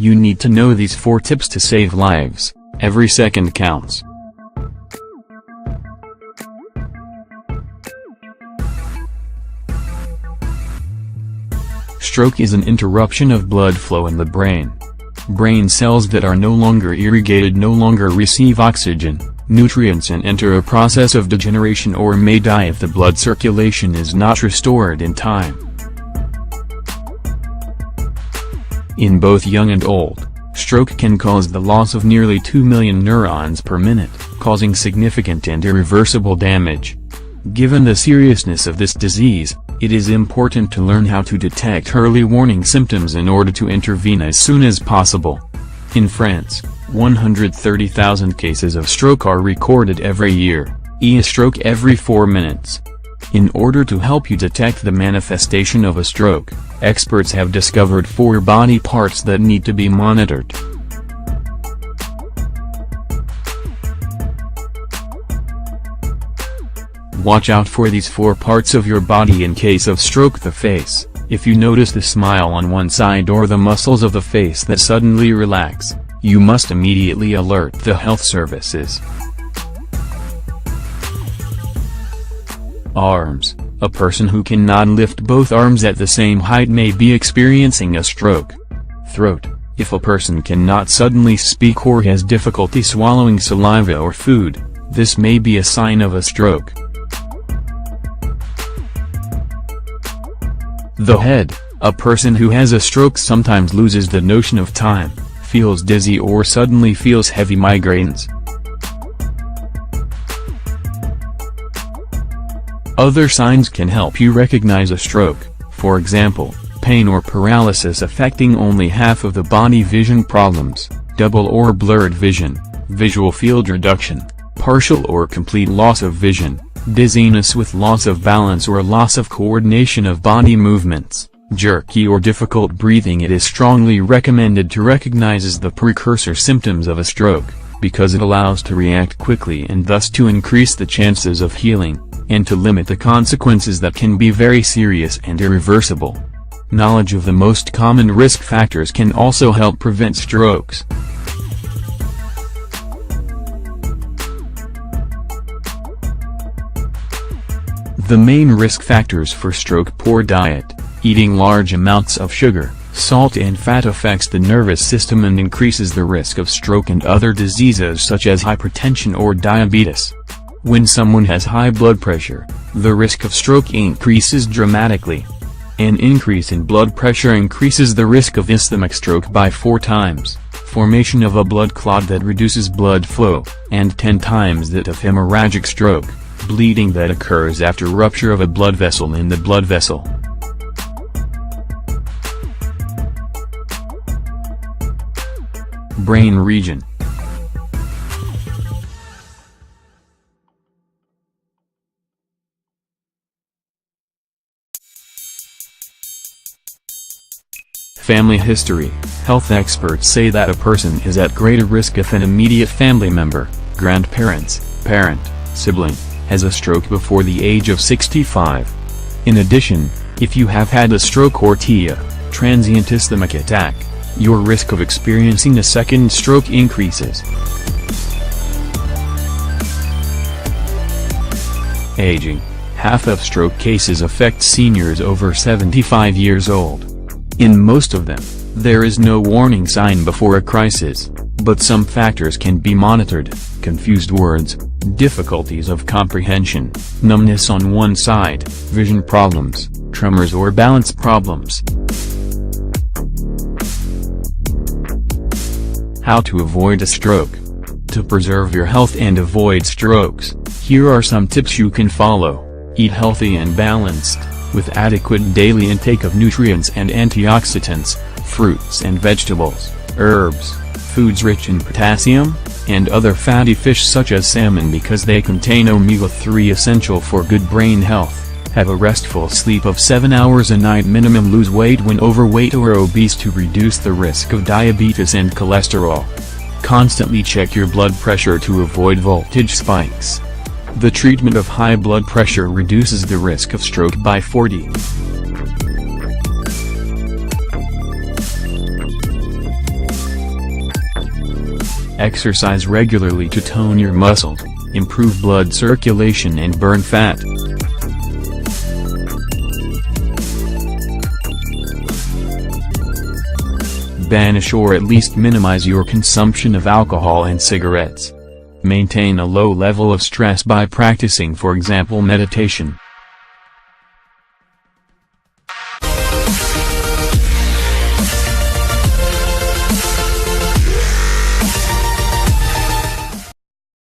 You need to know these 4 tips to save lives. Every second counts. Stroke is an interruption of blood flow in the brain. Brain cells that are no longer irrigated no longer receive oxygen, nutrients, and enter a process of degeneration or may die if the blood circulation is not restored in time. In both young and old, stroke can cause the loss of nearly 2 million neurons per minute, causing significant and irreversible damage. Given the seriousness of this disease, it is important to learn how to detect early warning symptoms in order to intervene as soon as possible. In France, 130,000 cases of stroke are recorded every year, a stroke every 4 minutes. In order to help you detect the manifestation of a stroke, experts have discovered 4 body parts that need to be monitored. Watch out for these 4 parts of your body in case of stroke. The face. If you notice the smile on one side or the muscles of the face that suddenly relax, you must immediately alert the health services. Arms. A person who cannot lift both arms at the same height may be experiencing a stroke. Throat. If a person cannot suddenly speak or has difficulty swallowing saliva or food, this may be a sign of a stroke. The head. A person who has a stroke sometimes loses the notion of time, feels dizzy or suddenly feels heavy migraines. Other signs can help you recognize a stroke, for example, pain or paralysis affecting only half of the body, vision problems, double or blurred vision, visual field reduction, partial or complete loss of vision, dizziness with loss of balance or loss of coordination of body movements, jerky or difficult breathing. It is strongly recommended to recognize the precursor symptoms of a stroke, because it allows to react quickly and thus to increase the chances of healing, and to limit the consequences that can be very serious and irreversible. Knowledge of the most common risk factors can also help prevent strokes. The main risk factors for stroke: poor diet. Eating large amounts of sugar, salt and fat affects the nervous system and increases the risk of stroke and other diseases such as hypertension or diabetes. When someone has high blood pressure, the risk of stroke increases dramatically. An increase in blood pressure increases the risk of ischemic stroke by 4 times, formation of a blood clot that reduces blood flow, and 10 times that of hemorrhagic stroke, bleeding that occurs after rupture of a blood vessel in the blood vessel. Brain region. Family history. Health experts say that a person is at greater risk if an immediate family member, grandparents, parent, sibling, has a stroke before the age of 65. In addition, if you have had a stroke or TIA, transient ischemic attack, your risk of experiencing a second stroke increases. Aging. Half of stroke cases affect seniors over 75 years old. In most of them, there is no warning sign before a crisis, but some factors can be monitored: confused words, difficulties of comprehension, numbness on one side, vision problems, tremors or balance problems. How to avoid a stroke. To preserve your health and avoid strokes, here are some tips you can follow. Eat healthy and balanced, with adequate daily intake of nutrients and antioxidants, fruits and vegetables, herbs, foods rich in potassium, and other fatty fish such as salmon because they contain omega-3 essential for good brain health. Have a restful sleep of 7 hours a night minimum. Lose weight when overweight or obese to reduce the risk of diabetes and cholesterol. Constantly check your blood pressure to avoid voltage spikes. The treatment of high blood pressure reduces the risk of stroke by 40. Exercise regularly to tone your muscles, improve blood circulation and burn fat. Banish or at least minimize your consumption of alcohol and cigarettes. Maintain a low level of stress by practicing, for example, meditation,